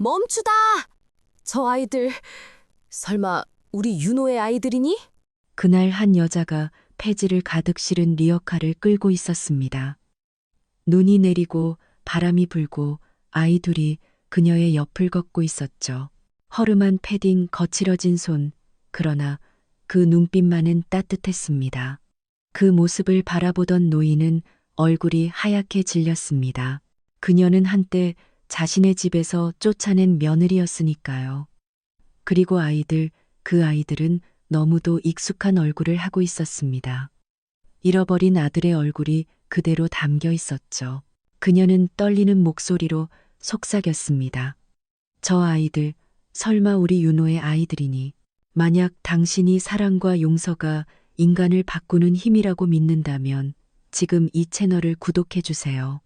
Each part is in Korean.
멈추다! 저 아이들, 설마 우리 윤호의 아이들이니? 그날 한 여자가 폐지를 가득 실은 리어카를 끌고 있었습니다. 눈이 내리고 바람이 불고 아이 둘이 그녀의 옆을 걷고 있었죠. 허름한 패딩, 거칠어진 손, 그러나 그 눈빛만은 따뜻했습니다. 그 모습을 바라보던 노인은 얼굴이 하얗게 질렸습니다. 그녀는 한때 자신의 집에서 쫓아낸 며느리였으니까요. 그리고 그 아이들은 너무도 익숙한 얼굴을 하고 있었습니다. 잃어버린 아들의 얼굴이 그대로 담겨 있었죠. 그녀는 떨리는 목소리로 속삭였습니다. 저 아이들, 설마 우리 윤호의 아이들이니? 만약 당신이 사랑과 용서가 인간을 바꾸는 힘이라고 믿는다면 지금 이 채널을 구독해 주세요.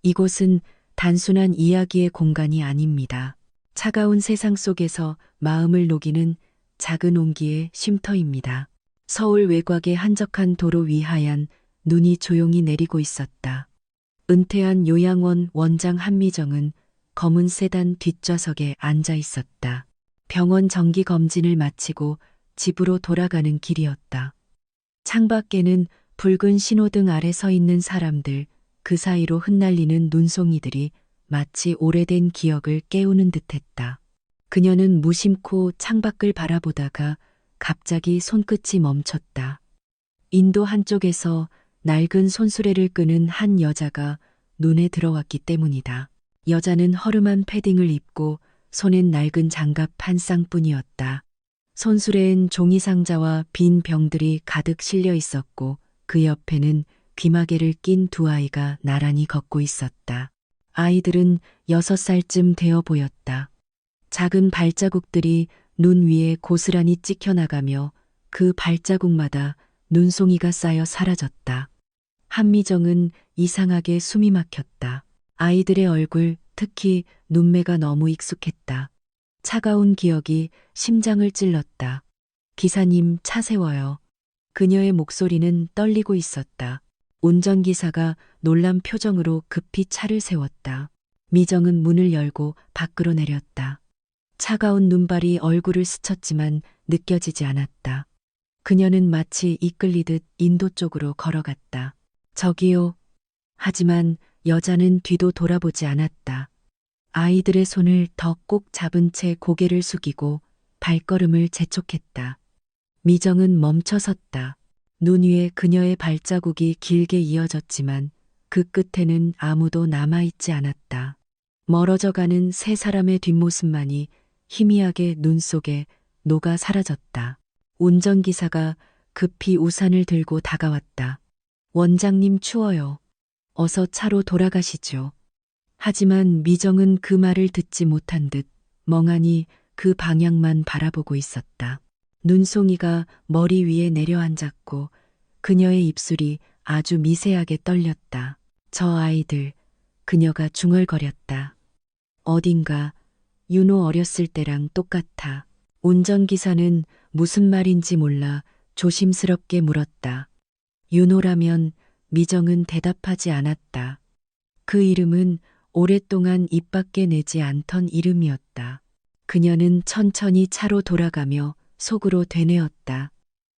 이곳은 단순한 이야기의 공간이 아닙니다. 차가운 세상 속에서 마음을 녹이는 작은 온기의 쉼터입니다. 서울 외곽의 한적한 도로 위 하얀 눈이 조용히 내리고 있었다. 은퇴한 요양원 원장 한미정은 검은 세단 뒷좌석에 앉아 있었다. 병원 정기 검진을 마치고 집으로 돌아가는 길이었다. 창밖에는 붉은 신호등 아래 서 있는 사람들, 그 사이로 흩날리는 눈송이들이 마치 오래된 기억을 깨우는 듯했다. 그녀는 무심코 창밖을 바라보다가 갑자기 손끝이 멈췄다. 인도 한쪽에서 낡은 손수레를 끄는 한 여자가 눈에 들어왔기 때문이다. 여자는 허름한 패딩을 입고 손엔 낡은 장갑 한 쌍뿐이었다. 손수레엔 종이 상자와 빈 병들이 가득 실려 있었고 그 옆에는 귀마개를 낀 두 아이가 나란히 걷고 있었다. 아이들은 6살쯤 되어 보였다. 작은 발자국들이 눈 위에 고스란히 찍혀나가며 그 발자국마다 눈송이가 쌓여 사라졌다. 한미정은 이상하게 숨이 막혔다. 아이들의 얼굴, 특히 눈매가 너무 익숙했다. 차가운 기억이 심장을 찔렀다. 기사님, 차 세워요. 그녀의 목소리는 떨리고 있었다. 운전기사가 놀란 표정으로 급히 차를 세웠다. 미정은 문을 열고 밖으로 내렸다. 차가운 눈발이 얼굴을 스쳤지만 느껴지지 않았다. 그녀는 마치 이끌리듯 인도 쪽으로 걸어갔다. 저기요. 하지만 여자는 뒤도 돌아보지 않았다. 아이들의 손을 더 꼭 잡은 채 고개를 숙이고 발걸음을 재촉했다. 미정은 멈춰 섰다. 눈 위에 그녀의 발자국이 길게 이어졌지만 그 끝에는 아무도 남아있지 않았다. 멀어져가는 세 사람의 뒷모습만이 희미하게 눈 속에 녹아 사라졌다. 운전기사가 급히 우산을 들고 다가왔다. 원장님 추워요. 어서 차로 돌아가시죠. 하지만 미정은 그 말을 듣지 못한 듯 멍하니 그 방향만 바라보고 있었다. 눈송이가 머리 위에 내려앉았고 그녀의 입술이 아주 미세하게 떨렸다. 저 아이들, 그녀가 중얼거렸다. 어딘가 윤호 어렸을 때랑 똑같아. 운전기사는 무슨 말인지 몰라 조심스럽게 물었다. 윤호라면 미정은 대답하지 않았다. 그 이름은 오랫동안 입 밖에 내지 않던 이름이었다. 그녀는 천천히 차로 돌아가며 속으로 되뇌었다.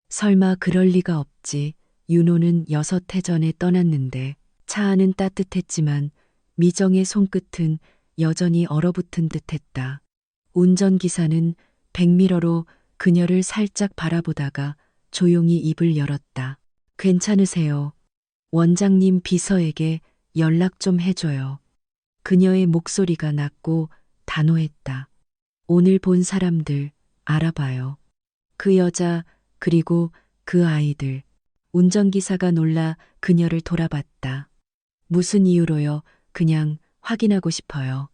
설마 그럴 리가 없지. 윤호는 6해 전에 떠났는데 차 안은 따뜻했지만 미정의 손끝은 여전히 얼어붙은 듯했다. 운전기사는 백미러로 그녀를 살짝 바라보다가 조용히 입을 열었다. 괜찮으세요? 원장님 비서에게 연락 좀 해줘요. 그녀의 목소리가 낮고 단호했다. 오늘 본 사람들 알아봐요. 그 여자 그리고 그 아이들. 운전기사가 놀라 그녀를 돌아봤다. 무슨 이유로요? 그냥 확인하고 싶어요.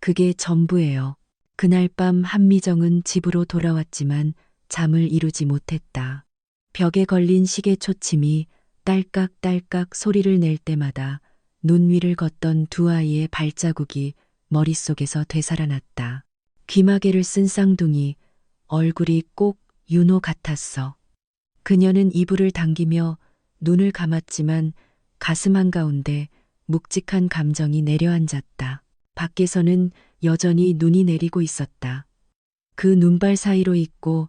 그게 전부예요. 그날 밤 한미정은 집으로 돌아왔지만 잠을 이루지 못했다. 벽에 걸린 시계 초침이 딸깍딸깍 소리를 낼 때마다 눈 위를 걷던 두 아이의 발자국이 머릿속에서 되살아났다. 귀마개를 쓴 쌍둥이, 얼굴이 꼭 윤호 같았어. 그녀는 이불을 당기며 눈을 감았지만 가슴 한가운데 묵직한 감정이 내려앉았다. 밖에서는 여전히 눈이 내리고 있었다. 그 눈발 사이로 있고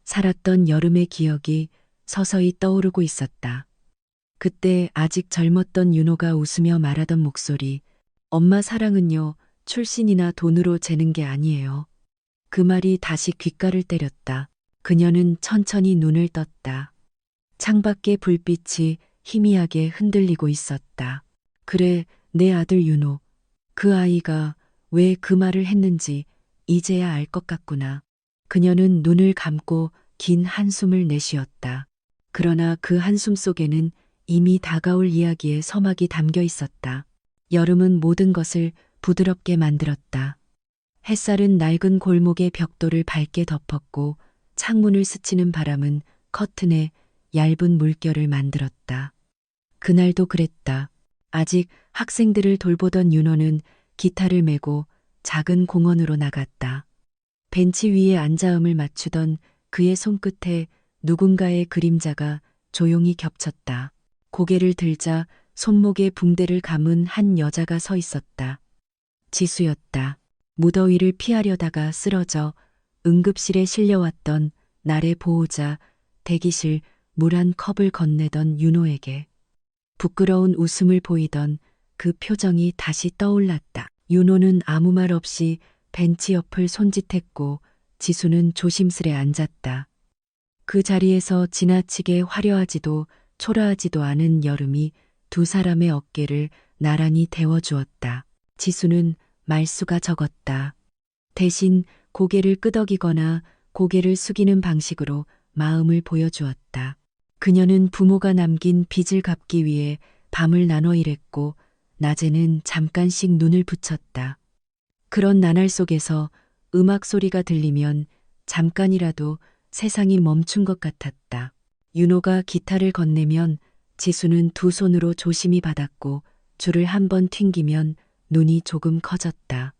살았던 여름의 기억이 서서히 떠오르고 있었다. 그때 아직 젊었던 윤호가 웃으며 말하던 목소리, 엄마 사랑은요, 출신이나 돈으로 재는 게 아니에요. 그 말이 다시 귓가를 때렸다. 그녀는 천천히 눈을 떴다. 창밖의 불빛이 희미하게 흔들리고 있었다. 그래, 내 아들 윤호. 그 아이가 왜 그 말을 했는지 이제야 알 것 같구나. 그녀는 눈을 감고 긴 한숨을 내쉬었다. 그러나 그 한숨 속에는 이미 다가올 이야기의 서막이 담겨 있었다. 여름은 모든 것을 부드럽게 만들었다. 햇살은 낡은 골목의 벽돌을 밝게 덮었고 창문을 스치는 바람은 커튼에 얇은 물결을 만들었다. 그날도 그랬다. 아직 학생들을 돌보던 윤호는 기타를 메고 작은 공원으로 나갔다. 벤치 위에 앉아음을 맞추던 그의 손끝에 누군가의 그림자가 조용히 겹쳤다. 고개를 들자 손목에 붕대를 감은 한 여자가 서 있었다. 지수였다. 무더위를 피하려다가 쓰러져 응급실에 실려왔던 날의 보호자, 대기실 물 한 컵을 건네던 윤호에게 부끄러운 웃음을 보이던 그 표정이 다시 떠올랐다. 윤호는 아무 말 없이 벤치 옆을 손짓했고 지수는 조심스레 앉았다. 그 자리에서 지나치게 화려하지도 초라하지도 않은 여름이 두 사람의 어깨를 나란히 데워주었다. 지수는 말수가 적었다. 대신 고개를 끄덕이거나 고개를 숙이는 방식으로 마음을 보여주었다. 그녀는 부모가 남긴 빚을 갚기 위해 밤을 나눠 일했고 낮에는 잠깐씩 눈을 붙였다. 그런 나날 속에서 음악 소리가 들리면 잠깐이라도 세상이 멈춘 것 같았다. 윤호가 기타를 건네면 지수는 두 손으로 조심히 받았고 줄을 한 번 튕기면 눈이 조금 커졌다.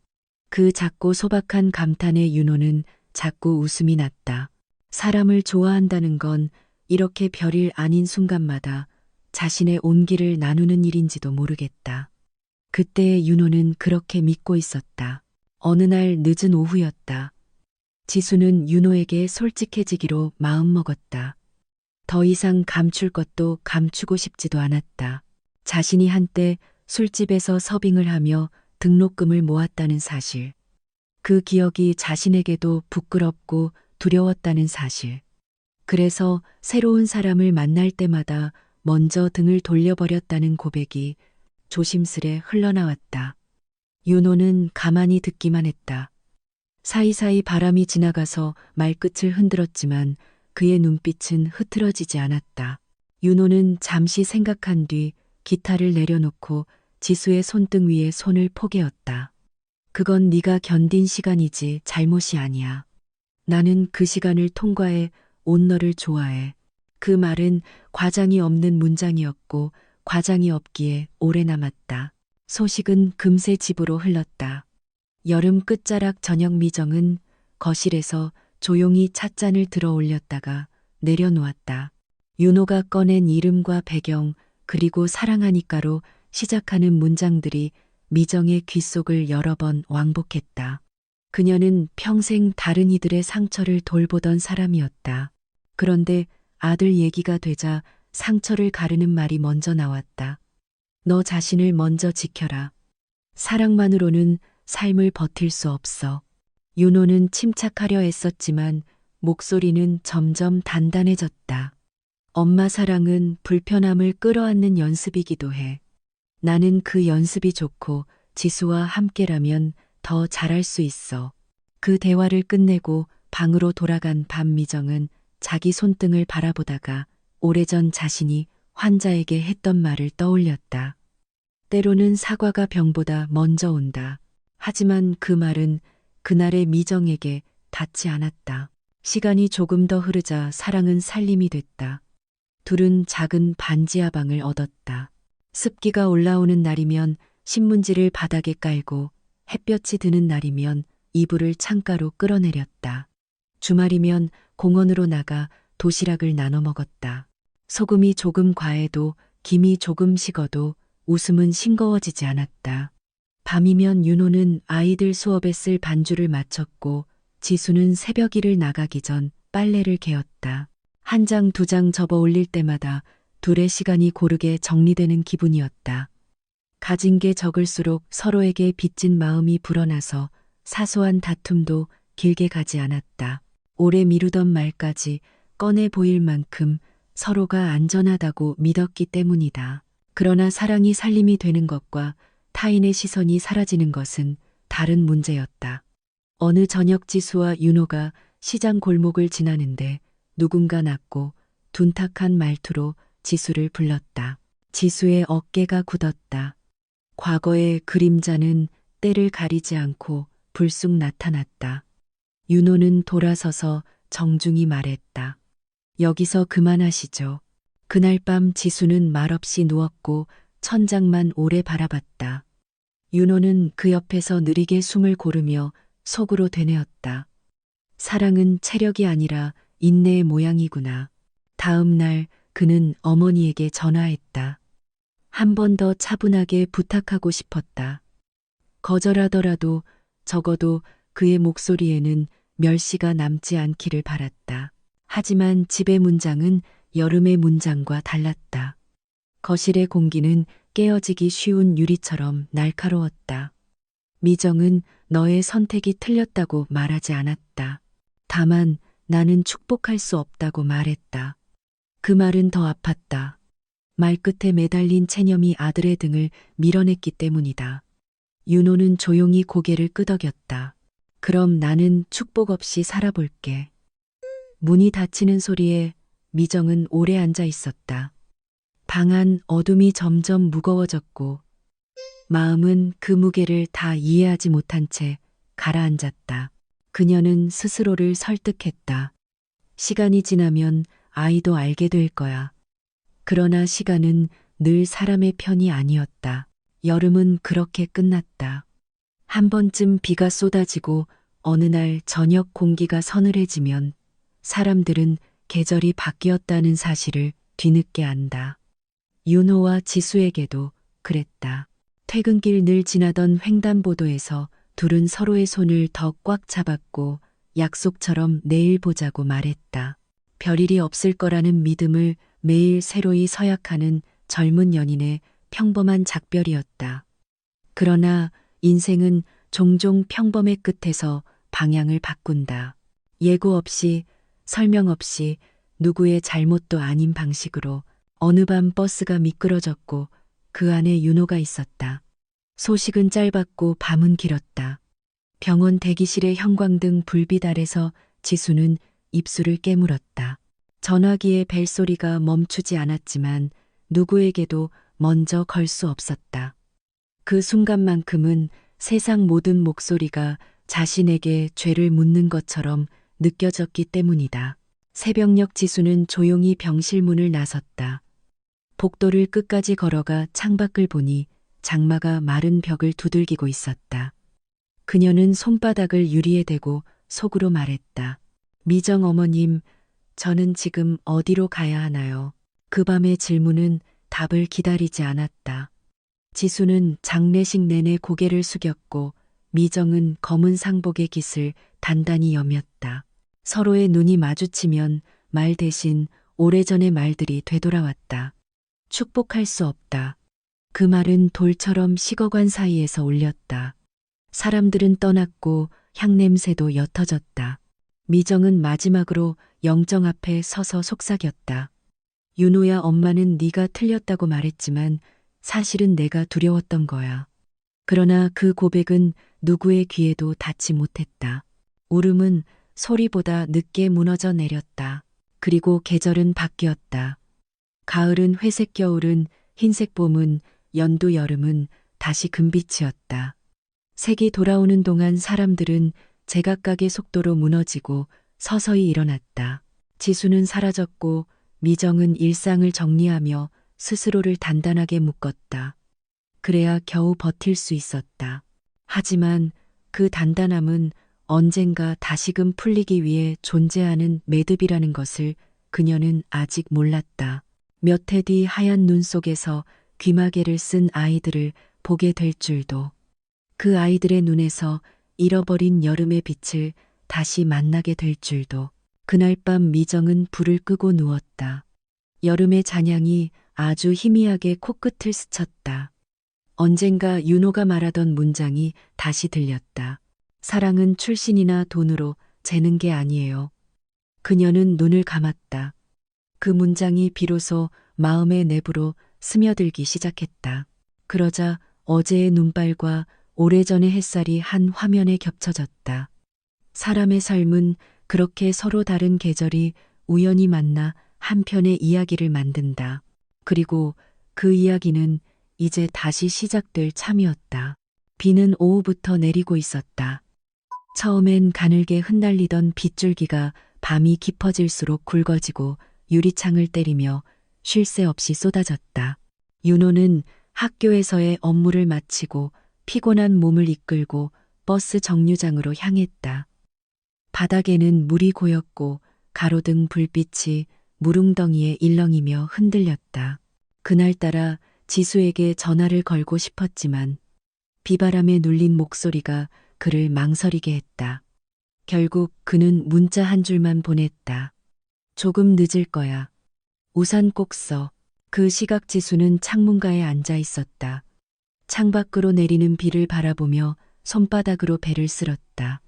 그 작고 소박한 감탄에 윤호는 자꾸 웃음이 났다. 사람을 좋아한다는 건 이렇게 별일 아닌 순간마다 자신의 온기를 나누는 일인지도 모르겠다. 그때 윤호는 그렇게 믿고 있었다. 어느 날 늦은 오후였다. 지수는 윤호에게 솔직해지기로 마음먹었다. 더 이상 감출 것도 감추고 싶지도 않았다. 자신이 한때 술집에서 서빙을 하며 등록금을 모았다는 사실. 그 기억이 자신에게도 부끄럽고 두려웠다는 사실. 그래서 새로운 사람을 만날 때마다 먼저 등을 돌려버렸다는 고백이 조심스레 흘러나왔다. 윤호는 가만히 듣기만 했다. 사이사이 바람이 지나가서 말끝을 흔들었지만 그의 눈빛은 흐트러지지 않았다. 윤호는 잠시 생각한 뒤 기타를 내려놓고 지수의 손등 위에 손을 포개었다. 그건 네가 견딘 시간이지 잘못이 아니야. 나는 그 시간을 통과해 온 너를 좋아해. 그 말은 과장이 없는 문장이었고 과장이 없기에 오래 남았다. 소식은 금세 집으로 흘렀다. 여름 끝자락 저녁 미정은 거실에서 조용히 찻잔을 들어 올렸다가 내려놓았다. 윤호가 꺼낸 이름과 배경 그리고 사랑하니까로 시작하는 문장들이 미정의 귓속을 여러 번 왕복했다. 그녀는 평생 다른 이들의 상처를 돌보던 사람이었다. 그런데 아들 얘기가 되자 상처를 가르는 말이 먼저 나왔다. 너 자신을 먼저 지켜라. 사랑만으로는 삶을 버틸 수 없어. 윤호는 침착하려 애썼지만 목소리는 점점 단단해졌다. 엄마 사랑은 불편함을 끌어안는 연습이기도 해. 나는 그 연습이 좋고 지수와 함께라면 더 잘할 수 있어. 그 대화를 끝내고 방으로 돌아간 밤미정은 자기 손등을 바라보다가 오래전 자신이 환자에게 했던 말을 떠올렸다. 때로는 사과가 병보다 먼저 온다. 하지만 그 말은 그날의 미정에게 닿지 않았다. 시간이 조금 더 흐르자 사랑은 살림이 됐다. 둘은 작은 반지하방을 얻었다. 습기가 올라오는 날이면 신문지를 바닥에 깔고 햇볕이 드는 날이면 이불을 창가로 끌어내렸다. 주말이면 공원으로 나가 도시락을 나눠 먹었다. 소금이 조금 과해도 김이 조금 식어도 웃음은 싱거워지지 않았다. 밤이면 윤호는 아이들 수업에 쓸 반주를 마쳤고 지수는 새벽 일을 나가기 전 빨래를 개었다. 한 장 두 장 접어 올릴 때마다 둘의 시간이 고르게 정리되는 기분이었다. 가진 게 적을수록 서로에게 빚진 마음이 불어나서 사소한 다툼도 길게 가지 않았다. 오래 미루던 말까지 꺼내 보일 만큼 서로가 안전하다고 믿었기 때문이다. 그러나 사랑이 살림이 되는 것과 타인의 시선이 사라지는 것은 다른 문제였다. 어느 저녁 지수와 윤호가 시장 골목을 지나는데 누군가 낮고 둔탁한 말투로 지수를 불렀다. 지수의 어깨가 굳었다. 과거의 그림자는 때를 가리지 않고 불쑥 나타났다. 윤호는 돌아서서 정중히 말했다. 여기서 그만하시죠. 그날 밤 지수는 말없이 누웠고 천장만 오래 바라봤다. 윤호는 그 옆에서 느리게 숨을 고르며 속으로 되뇌었다. 사랑은 체력이 아니라 인내의 모양이구나. 다음 날 그는 어머니에게 전화했다. 한 번 더 차분하게 부탁하고 싶었다. 거절하더라도 적어도 그의 목소리에는 멸시가 남지 않기를 바랐다. 하지만 집의 문장은 여름의 문장과 달랐다. 거실의 공기는 깨어지기 쉬운 유리처럼 날카로웠다. 미정은 너의 선택이 틀렸다고 말하지 않았다. 다만 나는 축복할 수 없다고 말했다. 그 말은 더 아팠다. 말끝에 매달린 체념이 아들의 등을 밀어냈기 때문이다. 윤호는 조용히 고개를 끄덕였다. 그럼 나는 축복 없이 살아볼게. 문이 닫히는 소리에 미정은 오래 앉아 있었다. 방 안 어둠이 점점 무거워졌고 마음은 그 무게를 다 이해하지 못한 채 가라앉았다. 그녀는 스스로를 설득했다. 시간이 지나면 아이도 알게 될 거야. 그러나 시간은 늘 사람의 편이 아니었다. 여름은 그렇게 끝났다. 한 번쯤 비가 쏟아지고 어느 날 저녁 공기가 서늘해지면 사람들은 계절이 바뀌었다는 사실을 뒤늦게 안다. 윤호와 지수에게도 그랬다. 퇴근길 늘 지나던 횡단보도에서 둘은 서로의 손을 더 꽉 잡았고 약속처럼 내일 보자고 말했다. 별일이 없을 거라는 믿음을 매일 새로이 서약하는 젊은 연인의 평범한 작별이었다. 그러나 인생은 종종 평범의 끝에서 방향을 바꾼다. 예고 없이 설명 없이 누구의 잘못도 아닌 방식으로 어느 밤 버스가 미끄러졌고 그 안에 윤호가 있었다. 소식은 짧았고 밤은 길었다. 병원 대기실의 형광등 불빛 아래서 지수는 입술을 깨물었다. 전화기의 벨소리가 멈추지 않았지만 누구에게도 먼저 걸 수 없었다. 그 순간만큼은 세상 모든 목소리가 자신에게 죄를 묻는 것처럼 느껴졌기 때문이다. 새벽녘 지수는 조용히 병실 문을 나섰다. 복도를 끝까지 걸어가 창밖을 보니 장마가 마른 벽을 두들기고 있었다. 그녀는 손바닥을 유리에 대고 속으로 말했다. 미정 어머님, 저는 지금 어디로 가야 하나요? 그 밤의 질문은 답을 기다리지 않았다. 지수는 장례식 내내 고개를 숙였고 미정은 검은 상복의 깃을 단단히 여몄다. 서로의 눈이 마주치면 말 대신 오래전의 말들이 되돌아왔다. 축복할 수 없다. 그 말은 돌처럼 식어간 사이에서 울렸다. 사람들은 떠났고 향냄새도 옅어졌다. 미정은 마지막으로 영정 앞에 서서 속삭였다. 윤호야, 엄마는 네가 틀렸다고 말했지만 사실은 내가 두려웠던 거야. 그러나 그 고백은 누구의 귀에도 닿지 못했다. 울음은 소리보다 늦게 무너져 내렸다. 그리고 계절은 바뀌었다. 가을은 회색, 겨울은 흰색, 봄은 연두, 여름은 다시 금빛이었다. 색이 돌아오는 동안 사람들은 제각각의 속도로 무너지고 서서히 일어났다. 지수는 사라졌고 미정은 일상을 정리하며 스스로를 단단하게 묶었다. 그래야 겨우 버틸 수 있었다. 하지만 그 단단함은 언젠가 다시금 풀리기 위해 존재하는 매듭이라는 것을 그녀는 아직 몰랐다. 몇 해 뒤 하얀 눈 속에서 귀마개를 쓴 아이들을 보게 될 줄도. 그 아이들의 눈에서 잃어버린 여름의 빛을 다시 만나게 될 줄도. 그날 밤 미정은 불을 끄고 누웠다. 여름의 잔향이 아주 희미하게 코끝을 스쳤다. 언젠가 윤호가 말하던 문장이 다시 들렸다. 사랑은 출신이나 돈으로 재는 게 아니에요. 그녀는 눈을 감았다. 그 문장이 비로소 마음의 내부로 스며들기 시작했다. 그러자 어제의 눈발과 오래전의 햇살이 한 화면에 겹쳐졌다. 사람의 삶은 그렇게 서로 다른 계절이 우연히 만나 한 편의 이야기를 만든다. 그리고 그 이야기는 이제 다시 시작될 참이었다. 비는 오후부터 내리고 있었다. 처음엔 가늘게 흩날리던 빗줄기가 밤이 깊어질수록 굵어지고 유리창을 때리며 쉴 새 없이 쏟아졌다. 윤호는 학교에서의 업무를 마치고 피곤한 몸을 이끌고 버스 정류장으로 향했다. 바닥에는 물이 고였고 가로등 불빛이 무릉덩이에 일렁이며 흔들렸다. 그날따라 지수에게 전화를 걸고 싶었지만 비바람에 눌린 목소리가 그를 망설이게 했다. 결국 그는 문자 한 줄만 보냈다. 조금 늦을 거야. 우산 꼭 써. 그 시각 지수는 창문가에 앉아 있었다. 창밖으로 내리는 비를 바라보며 손바닥으로 배를 쓸었다.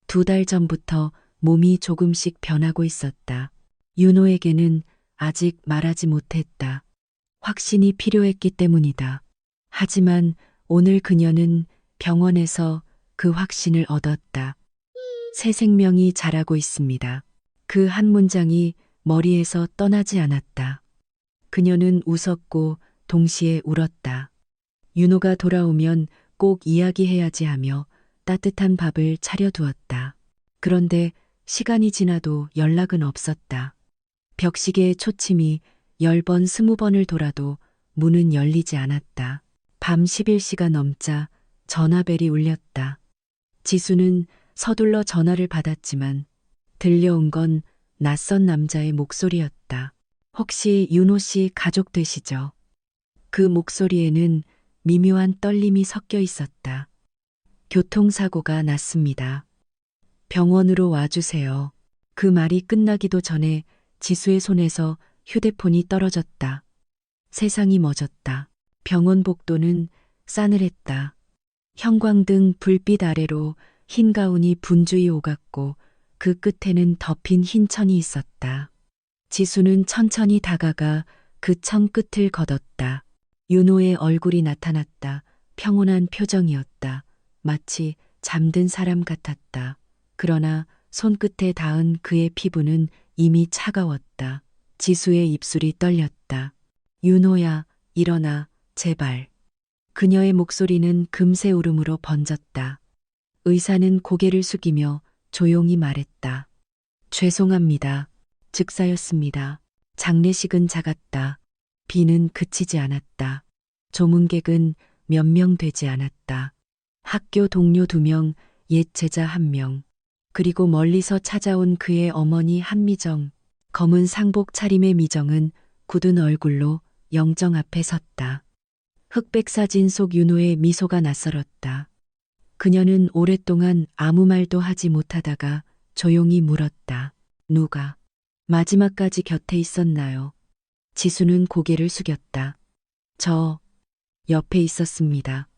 2달 전부터 몸이 조금씩 변하고 있었다. 윤호에게는 아직 말하지 못했다. 확신이 필요했기 때문이다. 하지만 오늘 그녀는 병원에서 그 확신을 얻었다. 새 생명이 자라고 있습니다. 그 한 문장이 머리에서 떠나지 않았다. 그녀는 웃었고 동시에 울었다. 윤호가 돌아오면 꼭 이야기해야지 하며 따뜻한 밥을 차려두었다. 그런데 시간이 지나도 연락은 없었다. 벽시계의 초침이 10번 20번을 돌아도 문은 열리지 않았다. 밤 11시가 넘자 전화벨이 울렸다. 지수는 서둘러 전화를 받았지만 들려온 건 낯선 남자의 목소리였다. 혹시 윤호 씨 가족 되시죠? 그 목소리에는 미묘한 떨림이 섞여 있었다. 교통사고가 났습니다. 병원으로 와주세요. 그 말이 끝나기도 전에 지수의 손에서 휴대폰이 떨어졌다. 세상이 멎었다. 병원 복도는 싸늘했다. 형광등 불빛 아래로 흰 가운이 분주히 오갔고 그 끝에는 덮인 흰 천이 있었다. 지수는 천천히 다가가 그 천 끝을 걷었다. 윤호의 얼굴이 나타났다. 평온한 표정이었다. 마치 잠든 사람 같았다. 그러나 손끝에 닿은 그의 피부는 이미 차가웠다. 지수의 입술이 떨렸다. 윤호야, 일어나, 제발. 그녀의 목소리는 금세 울음으로 번졌다. 의사는 고개를 숙이며 조용히 말했다. 죄송합니다. 즉사였습니다. 장례식은 작았다. 비는 그치지 않았다. 조문객은 몇 명 되지 않았다. 학교 동료 2명, 옛 제자 1명, 그리고 멀리서 찾아온 그의 어머니 한미정. 검은 상복 차림의 미정은 굳은 얼굴로 영정 앞에 섰다. 흑백 사진 속 윤호의 미소가 낯설었다. 그녀는 오랫동안 아무 말도 하지 못하다가 조용히 물었다. 누가 마지막까지 곁에 있었나요? 지수는 고개를 숙였다. 저 옆에 있었습니다.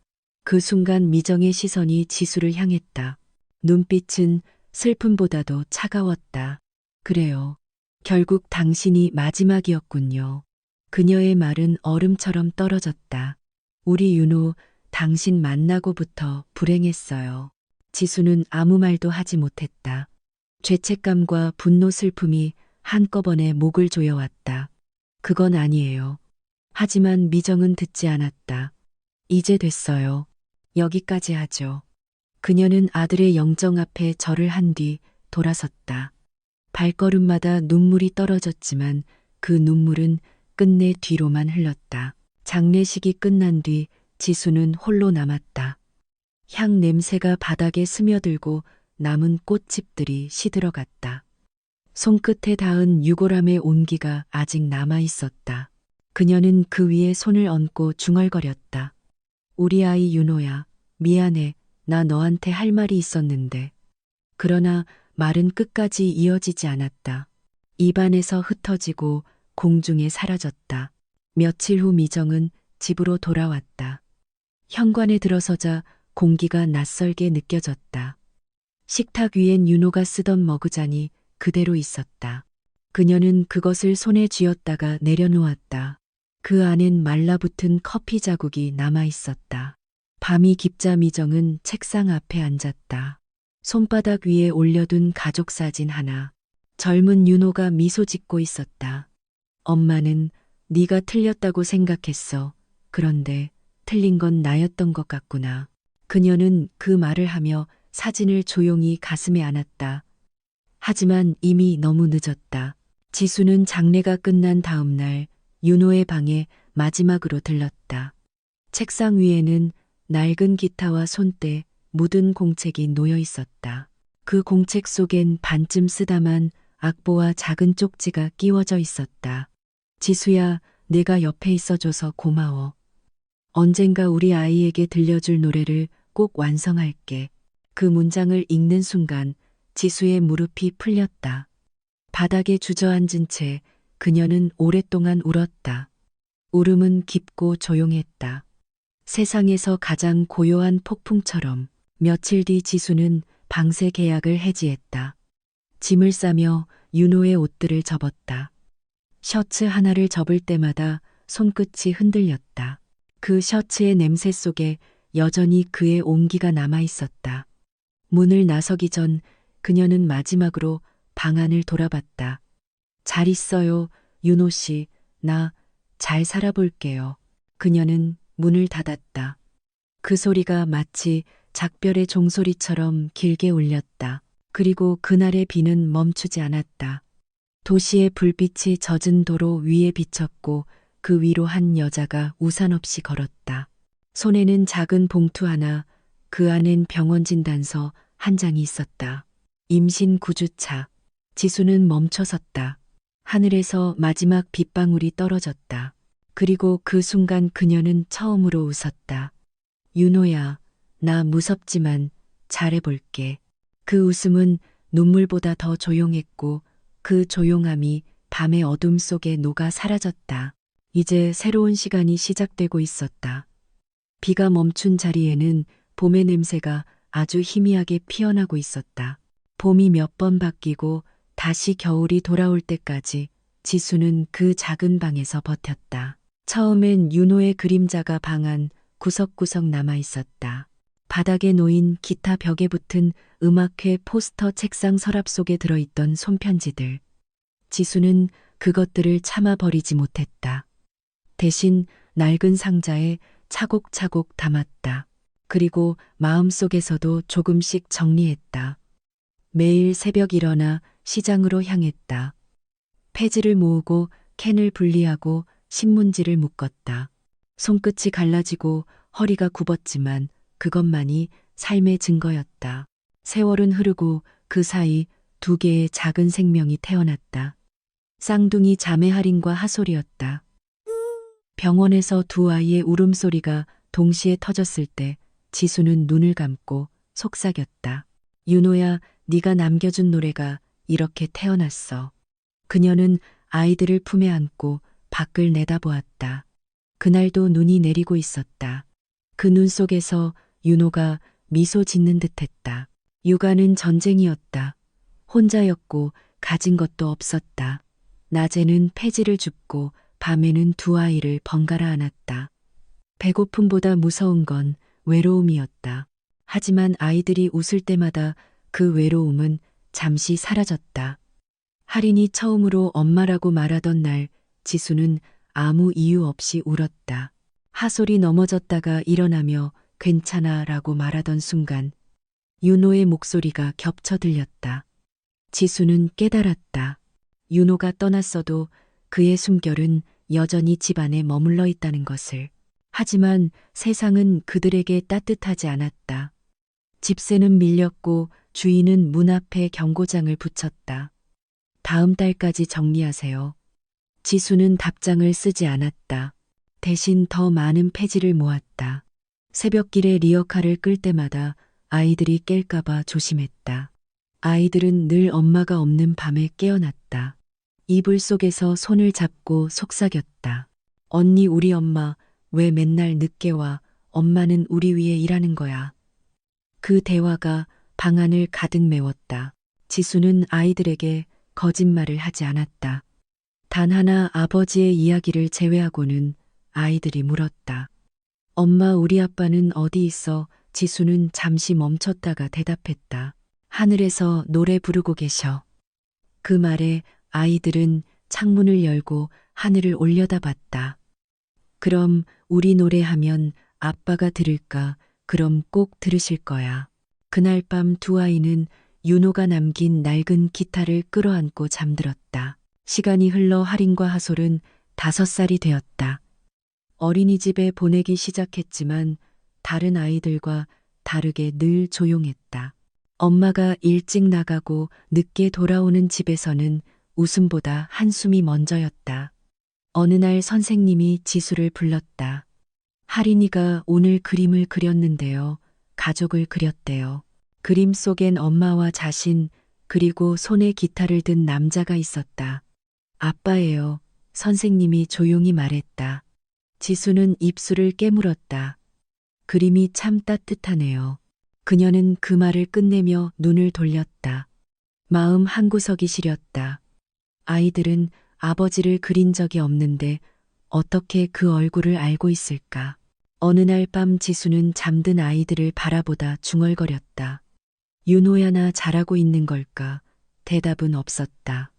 그 순간 미정의 시선이 지수를 향했다. 눈빛은 슬픔보다도 차가웠다. 그래요. 결국 당신이 마지막이었군요. 그녀의 말은 얼음처럼 떨어졌다. 우리 윤호 당신 만나고부터 불행했어요. 지수는 아무 말도 하지 못했다. 죄책감과 분노 슬픔이 한꺼번에 목을 조여왔다. 그건 아니에요. 하지만 미정은 듣지 않았다. 이제 됐어요. 여기까지 하죠. 그녀는 아들의 영정 앞에 절을 한 뒤 돌아섰다. 발걸음마다 눈물이 떨어졌지만 그 눈물은 끝내 뒤로만 흘렀다. 장례식이 끝난 뒤 지수는 홀로 남았다. 향 냄새가 바닥에 스며들고 남은 꽃집들이 시들어갔다. 손끝에 닿은 유골함의 온기가 아직 남아 있었다. 그녀는 그 위에 손을 얹고 중얼거렸다. 우리 아이 윤호야, 미안해. 나 너한테 할 말이 있었는데. 그러나 말은 끝까지 이어지지 않았다. 입안에서 흩어지고 공중에 사라졌다. 며칠 후 미정은 집으로 돌아왔다. 현관에 들어서자 공기가 낯설게 느껴졌다. 식탁 위엔 윤호가 쓰던 머그잔이 그대로 있었다. 그녀는 그것을 손에 쥐었다가 내려놓았다. 그 안엔 말라붙은 커피 자국이 남아 있었다. 밤이 깊자 미정은 책상 앞에 앉았다. 손바닥 위에 올려둔 가족 사진 하나. 젊은 윤호가 미소 짓고 있었다. 엄마는 네가 틀렸다고 생각했어. 그런데 틀린 건 나였던 것 같구나. 그녀는 그 말을 하며 사진을 조용히 가슴에 안았다. 하지만 이미 너무 늦었다. 지수는 장례가 끝난 다음 날 윤호의 방에 마지막으로 들렀다. 책상 위에는 낡은 기타와 손때, 묻은 공책이 놓여 있었다. 그 공책 속엔 반쯤 쓰다만 악보와 작은 쪽지가 끼워져 있었다. 지수야, 내가 옆에 있어줘서 고마워. 언젠가 우리 아이에게 들려줄 노래를 꼭 완성할게. 그 문장을 읽는 순간 지수의 무릎이 풀렸다. 바닥에 주저앉은 채 그녀는 오랫동안 울었다. 울음은 깊고 조용했다. 세상에서 가장 고요한 폭풍처럼. 며칠 뒤 지수는 방세 계약을 해지했다. 짐을 싸며 윤호의 옷들을 접었다. 셔츠 하나를 접을 때마다 손끝이 흔들렸다. 그 셔츠의 냄새 속에 여전히 그의 온기가 남아 있었다. 문을 나서기 전 그녀는 마지막으로 방 안을 돌아봤다. 잘 있어요, 윤호 씨. 나 잘 살아볼게요. 그녀는 문을 닫았다. 그 소리가 마치 작별의 종소리처럼 길게 울렸다. 그리고 그날의 비는 멈추지 않았다. 도시의 불빛이 젖은 도로 위에 비쳤고 그 위로 한 여자가 우산 없이 걸었다. 손에는 작은 봉투 하나, 그 안엔 병원 진단서 한 장이 있었다. 임신 9주차. 지수는 멈춰섰다. 하늘에서 마지막 빗방울이 떨어졌다. 그리고 그 순간 그녀는 처음으로 웃었다. 윤호야, 나 무섭지만 잘해볼게. 그 웃음은 눈물보다 더 조용했고 그 조용함이 밤의 어둠 속에 녹아 사라졌다. 이제 새로운 시간이 시작되고 있었다. 비가 멈춘 자리에는 봄의 냄새가 아주 희미하게 피어나고 있었다. 봄이 몇 번 바뀌고 다시 겨울이 돌아올 때까지 지수는 그 작은 방에서 버텼다. 처음엔 윤호의 그림자가 방 안 구석구석 남아 있었다. 바닥에 놓인 기타 벽에 붙은 음악회 포스터 책상 서랍 속에 들어있던 손편지들. 지수는 그것들을 참아 버리지 못했다. 대신 낡은 상자에 차곡차곡 담았다. 그리고 마음속에서도 조금씩 정리했다. 매일 새벽 일어나 시장으로 향했다. 폐지를 모으고 캔을 분리하고 신문지를 묶었다. 손끝이 갈라지고 허리가 굽었지만 그것만이 삶의 증거였다. 세월은 흐르고 그 사이 두 개의 작은 생명이 태어났다. 쌍둥이 자매 할인과 하솔이었다. 병원에서 두 아이의 울음소리가 동시에 터졌을 때 지수는 눈을 감고 속삭였다. 윤호야, 네가 남겨준 노래가 이렇게 태어났어. 그녀는 아이들을 품에 안고 밖을 내다보았다. 그날도 눈이 내리고 있었다. 그 눈 속에서 윤호가 미소 짓는 듯했다. 육아는 전쟁이었다. 혼자였고 가진 것도 없었다. 낮에는 폐지를 줍고 밤에는 두 아이를 번갈아 안았다. 배고픔보다 무서운 건 외로움이었다. 하지만 아이들이 웃을 때마다 그 외로움은 잠시 사라졌다. 할인이 처음으로 엄마라고 말하던 날 지수는 아무 이유 없이 울었다. 하솔이 넘어졌다가 일어나며 괜찮아 라고 말하던 순간 윤호의 목소리가 겹쳐 들렸다. 지수는 깨달았다. 윤호가 떠났어도 그의 숨결은 여전히 집안에 머물러 있다는 것을. 하지만 세상은 그들에게 따뜻하지 않았다. 집세는 밀렸고 주인은 문 앞에 경고장을 붙였다. 다음 달까지 정리하세요. 지수는 답장을 쓰지 않았다. 대신 더 많은 폐지를 모았다. 새벽길에 리어카를 끌 때마다 아이들이 깰까봐 조심했다. 아이들은 늘 엄마가 없는 밤에 깨어났다. 이불 속에서 손을 잡고 속삭였다. 언니, 우리 엄마 왜 맨날 늦게 와? 엄마는 우리 위해 일하는 거야. 그 대화가 방 안을 가득 메웠다. 지수는 아이들에게 거짓말을 하지 않았다. 단 하나 아버지의 이야기를 제외하고는 아이들이 물었다. 엄마, 우리 아빠는 어디 있어? 지수는 잠시 멈췄다가 대답했다. 하늘에서 노래 부르고 계셔. 그 말에 아이들은 창문을 열고 하늘을 올려다봤다. 그럼 우리 노래하면 아빠가 들을까? 그럼 꼭 들으실 거야. 그날 밤 두 아이는 윤호가 남긴 낡은 기타를 끌어안고 잠들었다. 시간이 흘러 할인과 하솔은 5살이 되었다. 어린이집에 보내기 시작했지만 다른 아이들과 다르게 늘 조용했다. 엄마가 일찍 나가고 늦게 돌아오는 집에서는 웃음보다 한숨이 먼저였다. 어느 날 선생님이 지수를 불렀다. 할인이가 오늘 그림을 그렸는데요. 가족을 그렸대요. 그림 속엔 엄마와 자신, 그리고 손에 기타를 든 남자가 있었다. 아빠예요. 선생님이 조용히 말했다. 지수는 입술을 깨물었다. 그림이 참 따뜻하네요. 그녀는 그 말을 끝내며 눈을 돌렸다. 마음 한구석이 시렸다. 아이들은 아버지를 그린 적이 없는데 어떻게 그 얼굴을 알고 있을까? 어느 날 밤 지수는 잠든 아이들을 바라보다 중얼거렸다. 윤호야, 나 잘하고 있는 걸까? 대답은 없었다.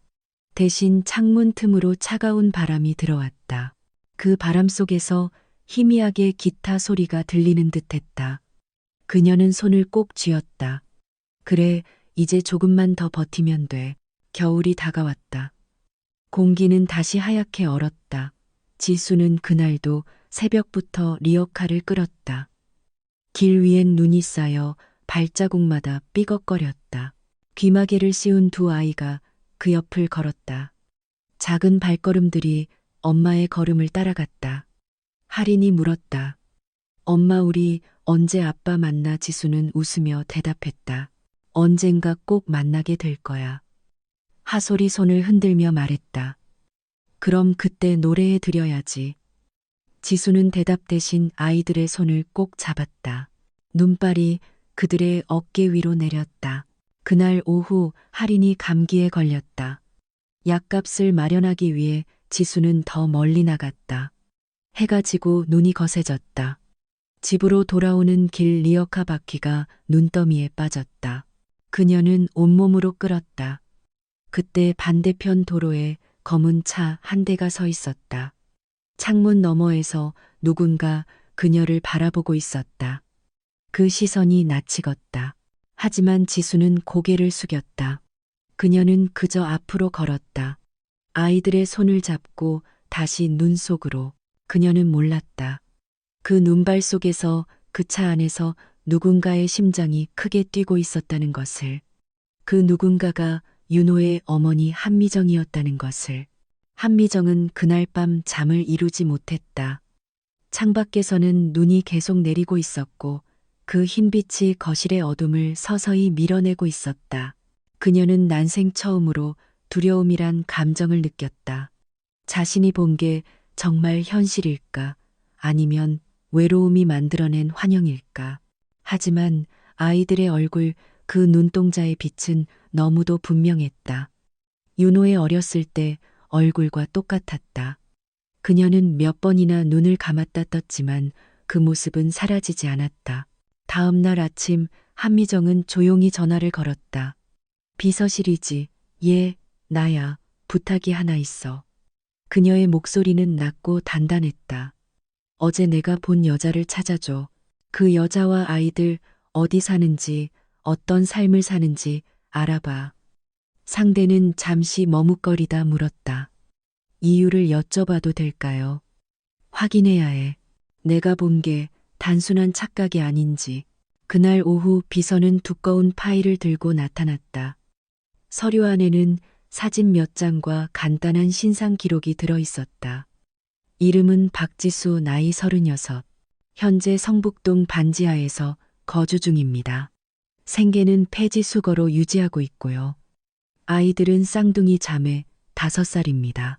대신 창문 틈으로 차가운 바람이 들어왔다. 그 바람 속에서 희미하게 기타 소리가 들리는 듯했다. 그녀는 손을 꼭 쥐었다. 그래, 이제 조금만 더 버티면 돼. 겨울이 다가왔다. 공기는 다시 하얗게 얼었다. 지수는 그날도 새벽부터 리어카를 끌었다. 길 위엔 눈이 쌓여 발자국마다 삐걱거렸다. 귀마개를 씌운 두 아이가 그 옆을 걸었다. 작은 발걸음들이 엄마의 걸음을 따라갔다. 할인이 물었다. 엄마, 우리 언제 아빠 만나? 지수는 웃으며 대답했다. 언젠가 꼭 만나게 될 거야. 하솔이 손을 흔들며 말했다. 그럼 그때 노래해 드려야지. 지수는 대답 대신 아이들의 손을 꼭 잡았다. 눈발이 그들의 어깨 위로 내렸다. 그날 오후 할인이 감기에 걸렸다. 약값을 마련하기 위해 지수는 더 멀리 나갔다. 해가 지고 눈이 거세졌다. 집으로 돌아오는 길 리어카 바퀴가 눈더미에 빠졌다. 그녀는 온몸으로 끌었다. 그때 반대편 도로에 검은 차 한 대가 서 있었다. 창문 너머에서 누군가 그녀를 바라보고 있었다. 그 시선이 낯익었다. 하지만 지수는 고개를 숙였다. 그녀는 그저 앞으로 걸었다. 아이들의 손을 잡고 다시 눈 속으로. 그녀는 몰랐다. 그 눈발 속에서, 그 차 안에서 누군가의 심장이 크게 뛰고 있었다는 것을. 그 누군가가 윤호의 어머니 한미정이었다는 것을. 한미정은 그날 밤 잠을 이루지 못했다. 창밖에서는 눈이 계속 내리고 있었고 그 흰빛이 거실의 어둠을 서서히 밀어내고 있었다. 그녀는 난생 처음으로 두려움이란 감정을 느꼈다. 자신이 본 게 정말 현실일까? 아니면 외로움이 만들어낸 환영일까? 하지만 아이들의 얼굴, 그 눈동자의 빛은 너무도 분명했다. 윤호의 어렸을 때 얼굴과 똑같았다. 그녀는 몇 번이나 눈을 감았다 떴지만 그 모습은 사라지지 않았다. 다음 날 아침 한미정은 조용히 전화를 걸었다. 비서실이지. 예, 나야. 부탁이 하나 있어. 그녀의 목소리는 낮고 단단했다. 어제 내가 본 여자를 찾아줘. 그 여자와 아이들 어디 사는지, 어떤 삶을 사는지 알아봐. 상대는 잠시 머뭇거리다 물었다. 이유를 여쭤봐도 될까요? 확인해야 해. 내가 본 게 단순한 착각이 아닌지. 그날 오후 비서는 두꺼운 파일을 들고 나타났다. 서류 안에는 사진 몇 장과 간단한 신상 기록이 들어 있었다. 이름은 박지수, 나이 36. 현재 성북동 반지하에서 거주 중입니다. 생계는 폐지 수거로 유지하고 있고요. 아이들은 쌍둥이 자매 5살입니다.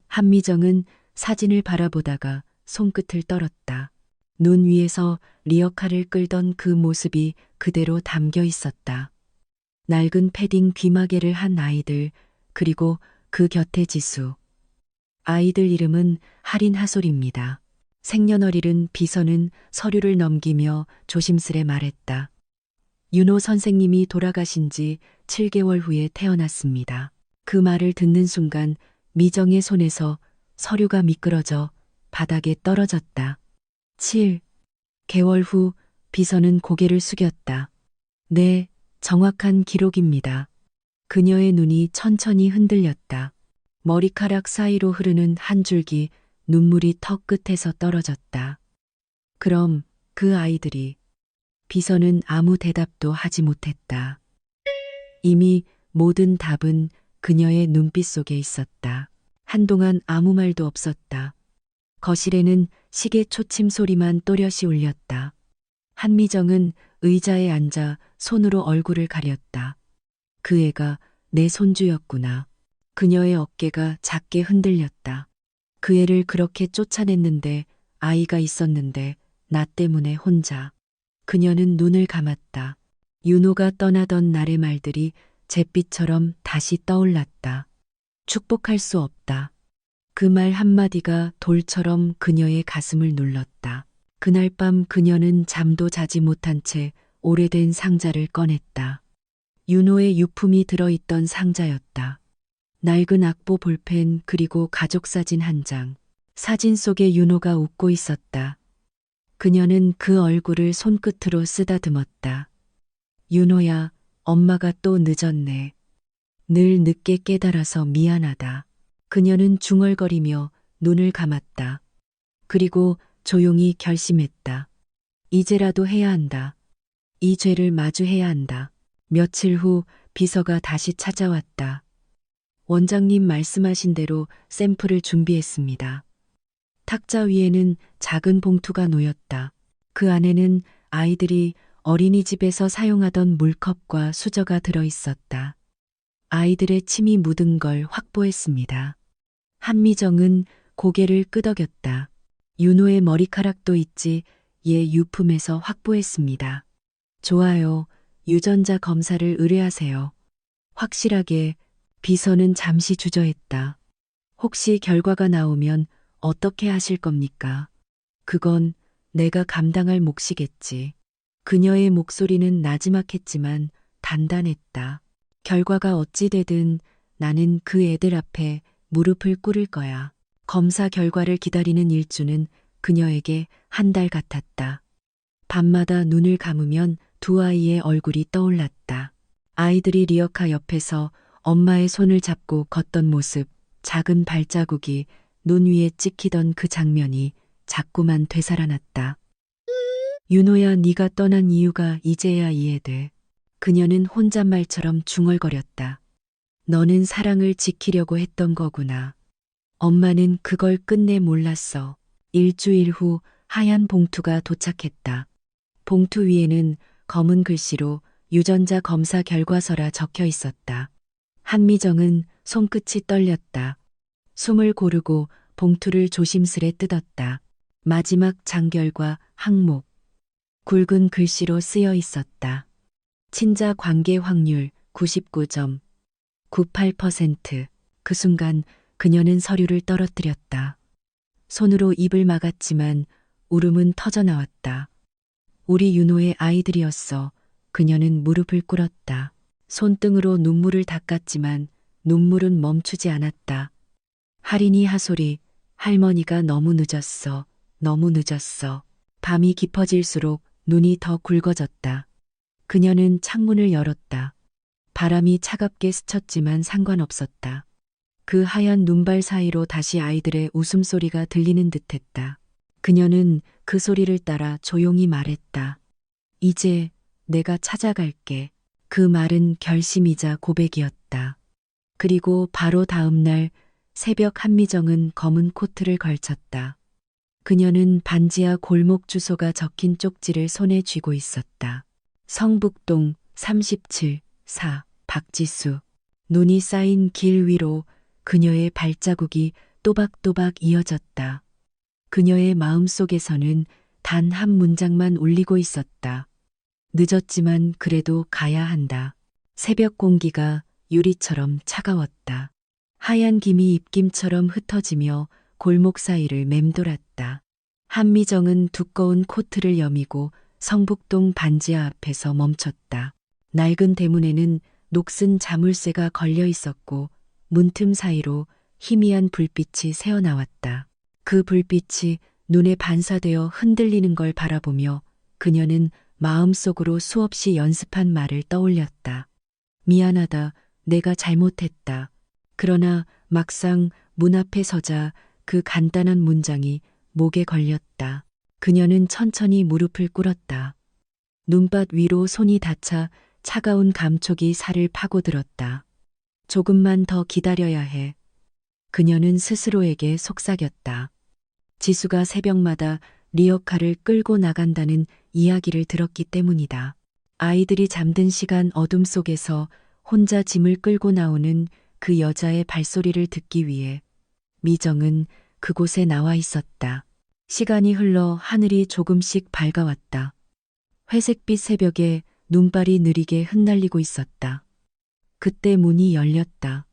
한미정은 사진을 바라보다가 손끝을 떨었다. 눈 위에서 리어카를 끌던 그 모습이 그대로 담겨 있었다. 낡은 패딩 귀마개를 한 아이들, 그리고 그 곁에 지수. 아이들 이름은 할인 하솔입니다. 생년월일은 비서는 서류를 넘기며 조심스레 말했다. 윤호 선생님이 돌아가신 지 7개월 후에 태어났습니다. 그 말을 듣는 순간 미정의 손에서 서류가 미끄러져 바닥에 떨어졌다. 7개월 후 비서는 고개를 숙였다. 네, 정확한 기록입니다. 그녀의 눈이 천천히 흔들렸다. 머리카락 사이로 흐르는 한 줄기 눈물이 턱 끝에서 떨어졌다. 그럼 그 아이들이. 비서는 아무 대답도 하지 못했다. 이미 모든 답은 그녀의 눈빛 속에 있었다. 한동안 아무 말도 없었다. 거실에는 시계 초침 소리만 또렷이 울렸다. 한미정은 의자에 앉아 손으로 얼굴을 가렸다. 그 애가 내 손주였구나. 그녀의 어깨가 작게 흔들렸다. 그 애를 그렇게 쫓아냈는데, 아이가 있었는데 나 때문에 혼자. 그녀는 눈을 감았다. 윤호가 떠나던 날의 말들이 잿빛처럼 다시 떠올랐다. 축복할 수 없다. 그 말 한마디가 돌처럼 그녀의 가슴을 눌렀다. 그날 밤 그녀는 잠도 자지 못한 채 오래된 상자를 꺼냈다. 윤호의 유품이 들어있던 상자였다. 낡은 악보 볼펜, 그리고 가족사진 한 장. 사진 속에 윤호가 웃고 있었다. 그녀는 그 얼굴을 손끝으로 쓰다듬었다. 윤호야, 엄마가 또 늦었네. 늘 늦게 깨달아서 미안하다. 그녀는 중얼거리며 눈을 감았다. 그리고 조용히 결심했다. 이제라도 해야 한다. 이 죄를 마주해야 한다. 며칠 후 비서가 다시 찾아왔다. 원장님 말씀하신 대로 샘플을 준비했습니다. 탁자 위에는 작은 봉투가 놓였다. 그 안에는 아이들이 어린이집에서 사용하던 물컵과 수저가 들어 있었다. 아이들의 침이 묻은 걸 확보했습니다. 한미정은 고개를 끄덕였다. 윤호의 머리카락도 있지, 얘 유품에서 확보했습니다. 좋아요. 유전자 검사를 의뢰하세요. 확실하게. 비서는 잠시 주저했다. 혹시 결과가 나오면 어떻게 하실 겁니까? 그건 내가 감당할 몫이겠지. 그녀의 목소리는 나지막했지만 단단했다. 결과가 어찌 되든 나는 그 애들 앞에 무릎을 꿇을 거야. 검사 결과를 기다리는 일주는 그녀에게 한 달 같았다. 밤마다 눈을 감으면 두 아이의 얼굴이 떠올랐다. 아이들이 리어카 옆에서 엄마의 손을 잡고 걷던 모습, 작은 발자국이 눈 위에 찍히던 그 장면이 자꾸만 되살아났다. 윤호야, 네가 떠난 이유가 이제야 이해돼. 그녀는 혼잣말처럼 중얼거렸다. 너는 사랑을 지키려고 했던 거구나. 엄마는 그걸 끝내 몰랐어. 일주일 후 하얀 봉투가 도착했다. 봉투 위에는 검은 글씨로 유전자 검사 결과서라 적혀 있었다. 한미정은 손끝이 떨렸다. 숨을 고르고 봉투를 조심스레 뜯었다. 마지막 장결과 항목. 굵은 글씨로 쓰여 있었다. 친자 관계 확률 99.98%. 그 순간 그녀는 서류를 떨어뜨렸다. 손으로 입을 막았지만 울음은 터져나왔다. 우리 윤호의 아이들이었어. 그녀는 무릎을 꿇었다. 손등으로 눈물을 닦았지만 눈물은 멈추지 않았다. 할인이 하소리, 할머니가 너무 늦었어. 너무 늦었어. 밤이 깊어질수록 눈이 더 굵어졌다. 그녀는 창문을 열었다. 바람이 차갑게 스쳤지만 상관없었다. 그 하얀 눈발 사이로 다시 아이들의 웃음소리가 들리는 듯했다. 그녀는 그 소리를 따라 조용히 말했다. 이제 내가 찾아갈게. 그 말은 결심이자 고백이었다. 그리고 바로 다음 날 새벽 한미정은 검은 코트를 걸쳤다. 그녀는 반지하 골목 주소가 적힌 쪽지를 손에 쥐고 있었다. 성북동 37, 4. 박지수. 눈이 쌓인 길 위로 그녀의 발자국이 또박또박 이어졌다. 그녀의 마음속에서는 단 한 문장만 울리고 있었다. 늦었지만 그래도 가야 한다. 새벽 공기가 유리처럼 차가웠다. 하얀 김이 입김처럼 흩어지며 골목 사이를 맴돌았다. 한미정은 두꺼운 코트를 여미고 성북동 반지하 앞에서 멈췄다. 낡은 대문에는 녹슨 자물쇠가 걸려 있었고 문틈 사이로 희미한 불빛이 새어나왔다. 그 불빛이 눈에 반사되어 흔들리는 걸 바라보며 그녀는 마음속으로 수없이 연습한 말을 떠올렸다. 미안하다. 내가 잘못했다. 그러나 막상 문 앞에 서자 그 간단한 문장이 목에 걸렸다. 그녀는 천천히 무릎을 꿇었다. 눈밭 위로 손이 닿자 차가운 감촉이 살을 파고들었다. 조금만 더 기다려야 해. 그녀는 스스로에게 속삭였다. 지수가 새벽마다 리어카를 끌고 나간다는 이야기를 들었기 때문이다. 아이들이 잠든 시간 어둠 속에서 혼자 짐을 끌고 나오는 그 여자의 발소리를 듣기 위해 미정은 그곳에 나와 있었다. 시간이 흘러 하늘이 조금씩 밝아왔다. 회색빛 새벽에 눈발이 느리게 흩날리고 있었다. 그때 문이 열렸다.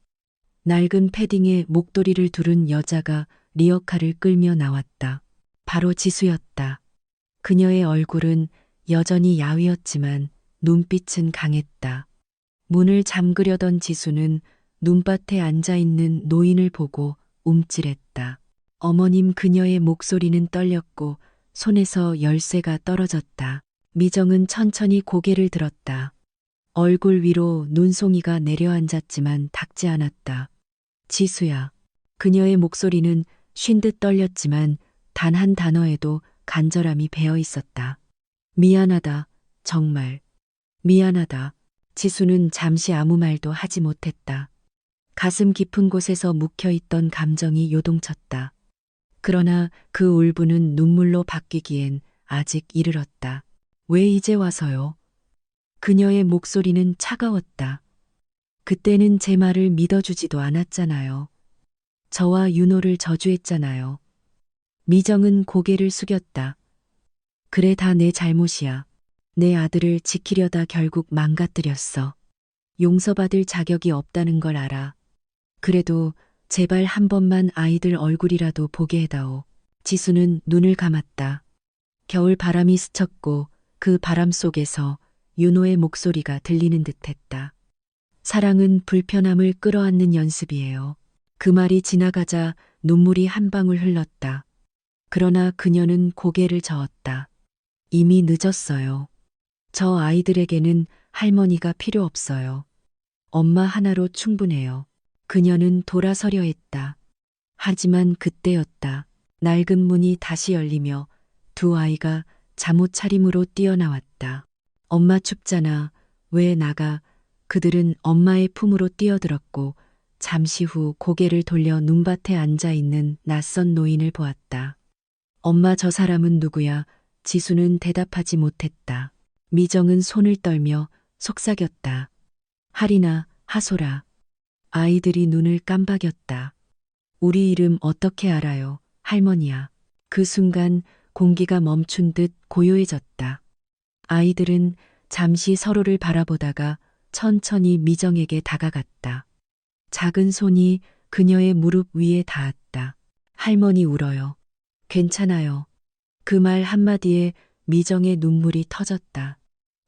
낡은 패딩에 목도리를 두른 여자가 리어카를 끌며 나왔다. 바로 지수였다. 그녀의 얼굴은 여전히 야위었지만 눈빛은 강했다. 문을 잠그려던 지수는 눈밭에 앉아있는 노인을 보고 움찔했다. 어머님. 그녀의 목소리는 떨렸고 손에서 열쇠가 떨어졌다. 미정은 천천히 고개를 들었다. 얼굴 위로 눈송이가 내려앉았지만 닿지 않았다. 지수야. 그녀의 목소리는 쉰 듯 떨렸지만 단 한 단어에도 간절함이 배어 있었다. 미안하다. 정말. 미안하다. 지수는 잠시 아무 말도 하지 못했다. 가슴 깊은 곳에서 묵혀있던 감정이 요동쳤다. 그러나 그 울분은 눈물로 바뀌기엔 아직 이르렀다. 왜 이제 와서요? 그녀의 목소리는 차가웠다. 그때는 제 말을 믿어주지도 않았잖아요. 저와 윤호를 저주했잖아요. 미정은 고개를 숙였다. 그래, 다 내 잘못이야. 내 아들을 지키려다 결국 망가뜨렸어. 용서받을 자격이 없다는 걸 알아. 그래도 제발 한 번만 아이들 얼굴이라도 보게 해다오. 지수는 눈을 감았다. 겨울 바람이 스쳤고 그 바람 속에서 윤호의 목소리가 들리는 듯했다. 사랑은 불편함을 끌어안는 연습이에요. 그 말이 지나가자 눈물이 한 방울 흘렀다. 그러나 그녀는 고개를 저었다. 이미 늦었어요. 저 아이들에게는 할머니가 필요 없어요. 엄마 하나로 충분해요. 그녀는 돌아서려 했다. 하지만 그때였다. 낡은 문이 다시 열리며 두 아이가 잠옷 차림으로 뛰어나왔다. 엄마 춥잖아. 왜 나가? 그들은 엄마의 품으로 뛰어들었고 잠시 후 고개를 돌려 눈밭에 앉아 있는 낯선 노인을 보았다. 엄마, 저 사람은 누구야? 지수는 대답하지 못했다. 미정은 손을 떨며 속삭였다. 하리나, 하소라. 아이들이 눈을 깜박였다. 우리 이름 어떻게 알아요? 할머니야. 그 순간 공기가 멈춘 듯 고요해졌다. 아이들은 잠시 서로를 바라보다가 천천히 미정에게 다가갔다. 작은 손이 그녀의 무릎 위에 닿았다. 할머니 울어요. 괜찮아요. 그 말 한마디에 미정의 눈물이 터졌다.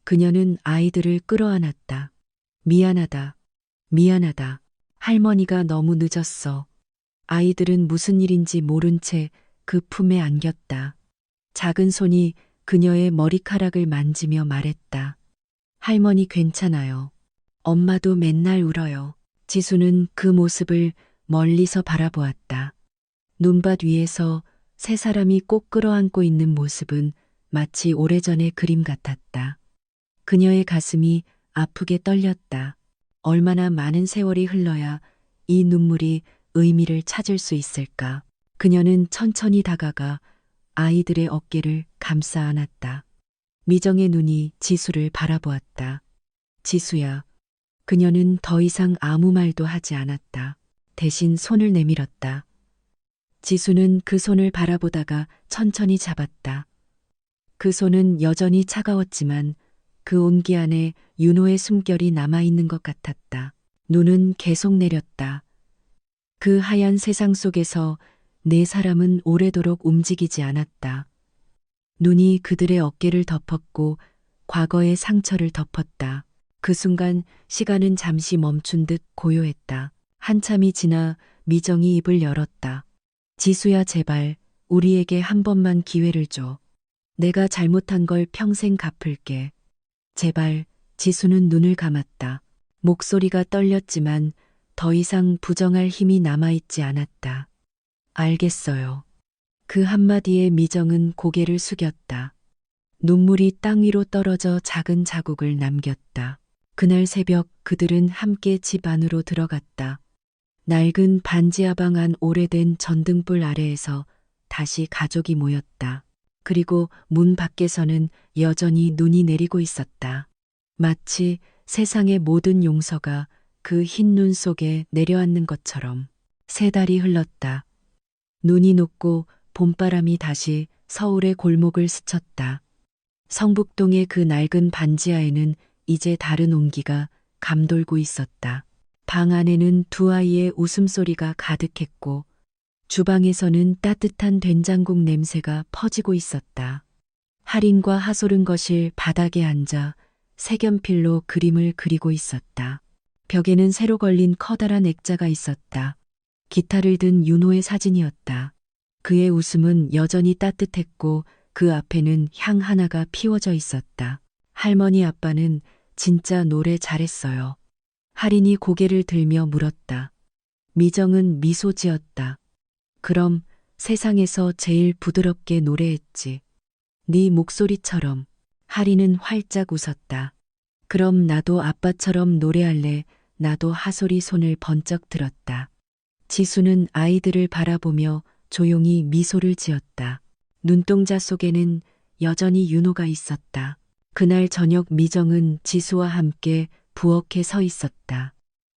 그녀는 아이들을 끌어안았다. 미안하다. 미안하다. 할머니가 너무 늦었어. 아이들은 무슨 일인지 모른 채 그 품에 안겼다. 작은 손이 그녀의 머리카락을 만지며 말했다. 할머니 괜찮아요. 엄마도 맨날 울어요. 지수는 그 모습을 멀리서 바라보았다. 눈밭 위에서 세 사람이 꼭 끌어안고 있는 모습은 마치 오래전의 그림 같았다. 그녀의 가슴이 아프게 떨렸다. 얼마나 많은 세월이 흘러야 이 눈물이 의미를 찾을 수 있을까? 그녀는 천천히 다가가 아이들의 어깨를 감싸 안았다. 미정의 눈이 지수를 바라보았다. 지수야. 그녀는 더 이상 아무 말도 하지 않았다. 대신 손을 내밀었다. 지수는 그 손을 바라보다가 천천히 잡았다. 그 손은 여전히 차가웠지만 그 온기 안에 윤호의 숨결이 남아있는 것 같았다. 눈은 계속 내렸다. 그 하얀 세상 속에서 네 사람은 오래도록 움직이지 않았다. 눈이 그들의 어깨를 덮었고 과거의 상처를 덮었다. 그 순간 시간은 잠시 멈춘 듯 고요했다. 한참이 지나 미정이 입을 열었다. 지수야, 제발 우리에게 한 번만 기회를 줘. 내가 잘못한 걸 평생 갚을게. 제발. 지수는 눈을 감았다. 목소리가 떨렸지만 더 이상 부정할 힘이 남아있지 않았다. 알겠어요. 그 한마디에 미정은 고개를 숙였다. 눈물이 땅 위로 떨어져 작은 자국을 남겼다. 그날 새벽 그들은 함께 집 안으로 들어갔다. 낡은 반지하방 안 오래된 전등불 아래에서 다시 가족이 모였다. 그리고 문 밖에서는 여전히 눈이 내리고 있었다. 마치 세상의 모든 용서가 그 흰 눈 속에 내려앉는 것처럼. 3달이 흘렀다. 눈이 녹고 봄바람이 다시 서울의 골목을 스쳤다. 성북동의 그 낡은 반지하에는 이제 다른 온기가 감돌고 있었다. 방 안에는 두 아이의 웃음소리가 가득했고 주방에서는 따뜻한 된장국 냄새가 퍼지고 있었다. 할인과 하솔은 거실 바닥에 앉아 색연필로 그림을 그리고 있었다. 벽에는 새로 걸린 커다란 액자가 있었다. 기타를 든 윤호의 사진이었다. 그의 웃음은 여전히 따뜻했고 그 앞에는 향 하나가 피워져 있었다. 할머니, 아빠는 진짜 노래 잘했어요. 할인이 고개를 들며 물었다. 미정은 미소 지었다. 그럼 세상에서 제일 부드럽게 노래했지. 네 목소리처럼. 할인은 활짝 웃었다. 그럼 나도 아빠처럼 노래할래. 나도 하솔이 손을 번쩍 들었다. 지수는 아이들을 바라보며 조용히 미소를 지었다. 눈동자 속에는 여전히 윤호가 있었다. 그날 저녁 미정은 지수와 함께 부엌에 서 있었다.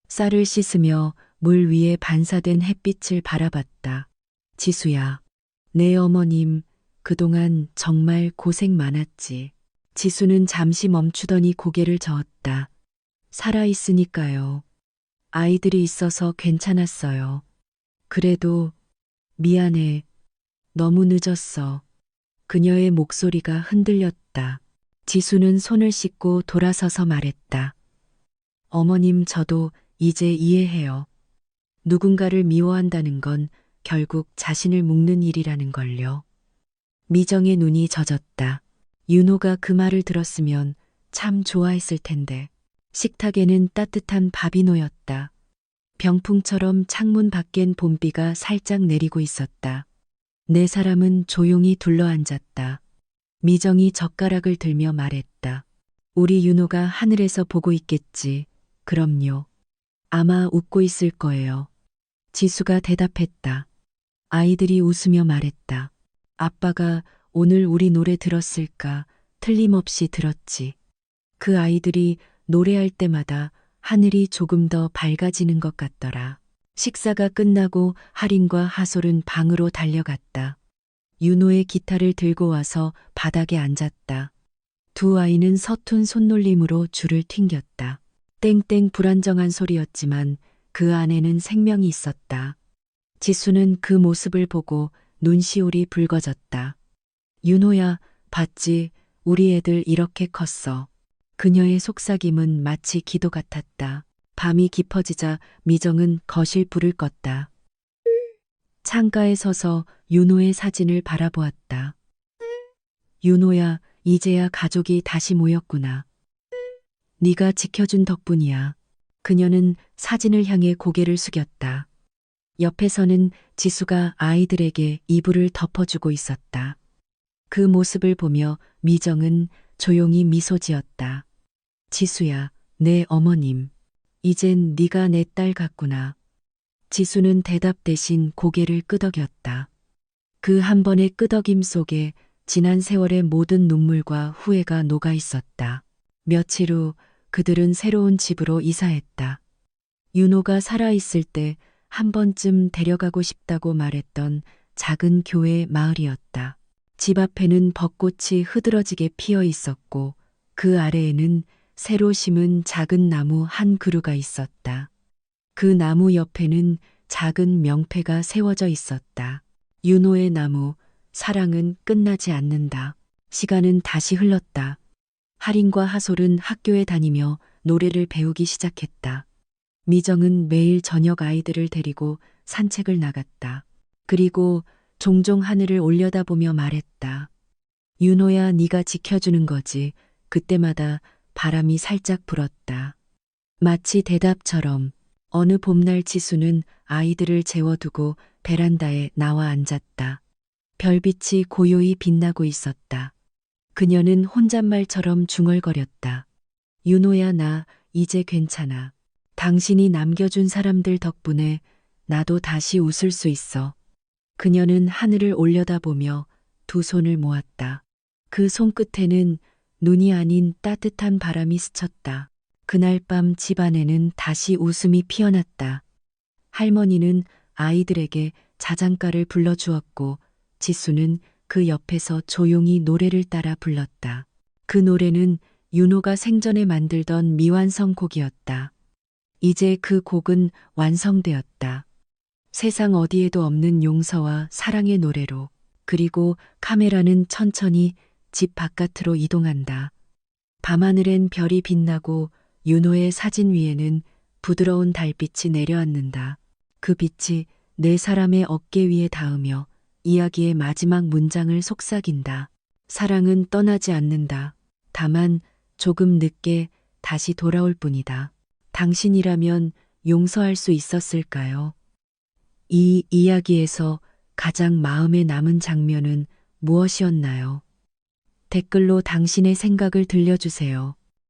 쌀을 씻으며 물 위에 반사된 햇빛을 바라봤다. 지수야, 내 어머님 그동안 정말 고생 많았지. 지수는 잠시 멈추더니 고개를 저었다. 살아있으니까요. 아이들이 있어서 괜찮았어요. 그래도 미안해. 너무 늦었어. 그녀의 목소리가 흔들렸다. 지수는 손을 씻고 돌아서서 말했다. 어머님, 저도 이제 이해해요. 누군가를 미워한다는 건 결국 자신을 묶는 일이라는 걸요. 미정의 눈이 젖었다. 윤호가 그 말을 들었으면 참 좋아했을 텐데. 식탁에는 따뜻한 밥이 놓였다. 병풍처럼 창문 밖엔 봄비가 살짝 내리고 있었다. 네 사람은 조용히 둘러앉았다. 미정이 젓가락을 들며 말했다. 우리 윤호가 하늘에서 보고 있겠지. 그럼요. 아마 웃고 있을 거예요. 지수가 대답했다. 아이들이 웃으며 말했다. 아빠가 오늘 우리 노래 들었을까? 틀림없이 들었지. 그 아이들이 노래할 때마다 하늘이 조금 더 밝아지는 것 같더라. 식사가 끝나고 할인과 하솔은 방으로 달려갔다. 윤호의 기타를 들고 와서 바닥에 앉았다. 두 아이는 서툰 손놀림으로 줄을 튕겼다. 땡땡 불안정한 소리였지만 그 안에는 생명이 있었다. 지수는 그 모습을 보고 눈시울이 붉어졌다. 윤호야, 봤지? 우리 애들 이렇게 컸어. 그녀의 속삭임은 마치 기도 같았다. 밤이 깊어지자 미정은 거실 불을 껐다. 창가에 서서 윤호의 사진을 바라보았다. 윤호야, 이제야 가족이 다시 모였구나. 네가 지켜준 덕분이야. 그녀는 사진을 향해 고개를 숙였다. 옆에서는 지수가 아이들에게 이불을 덮어주고 있었다. 그 모습을 보며 미정은 조용히 미소 지었다. 지수야, 내 어머님. 이젠 네가 내 딸 같구나. 지수는 대답 대신 고개를 끄덕였다. 그 한 번의 끄덕임 속에 지난 세월의 모든 눈물과 후회가 녹아 있었다. 며칠 후 그들은 새로운 집으로 이사했다. 윤호가 살아있을 때 한 번쯤 데려가고 싶다고 말했던 작은 교회 마을이었다. 집 앞에는 벚꽃이 흐드러지게 피어 있었고 그 아래에는 새로 심은 작은 나무 한 그루가 있었다. 그 나무 옆에는 작은 명패가 세워져 있었다. 윤호의 나무, 사랑은 끝나지 않는다. 시간은 다시 흘렀다. 할인과 하솔은 학교에 다니며 노래를 배우기 시작했다. 미정은 매일 저녁 아이들을 데리고 산책을 나갔다. 그리고 종종 하늘을 올려다보며 말했다. 윤호야, 네가 지켜주는 거지. 그때마다 바람이 살짝 불었다. 마치 대답처럼 어느 봄날 지수는 아이들을 재워두고 베란다에 나와 앉았다. 별빛이 고요히 빛나고 있었다. 그녀는 혼잣말처럼 중얼거렸다. 윤호야, 나 이제 괜찮아. 당신이 남겨준 사람들 덕분에 나도 다시 웃을 수 있어. 그녀는 하늘을 올려다보며 두 손을 모았다. 그 손끝에는 눈이 아닌 따뜻한 바람이 스쳤다. 그날 밤 집안에는 다시 웃음이 피어났다. 할머니는 아이들에게 자장가를 불러주었고 지수는 그 옆에서 조용히 노래를 따라 불렀다. 그 노래는 윤호가 생전에 만들던 미완성 곡이었다. 이제 그 곡은 완성되었다. 세상 어디에도 없는 용서와 사랑의 노래로. 그리고 카메라는 천천히 집 바깥으로 이동한다. 밤하늘엔 별이 빛나고 윤호의 사진 위에는 부드러운 달빛이 내려앉는다. 그 빛이 네 사람의 어깨 위에 닿으며 이야기의 마지막 문장을 속삭인다. 사랑은 떠나지 않는다. 다만 조금 늦게 다시 돌아올 뿐이다. 당신이라면 용서할 수 있었을까요? 이 이야기에서 가장 마음에 남은 장면은 무엇이었나요? 댓글로 당신의 생각을 들려주세요.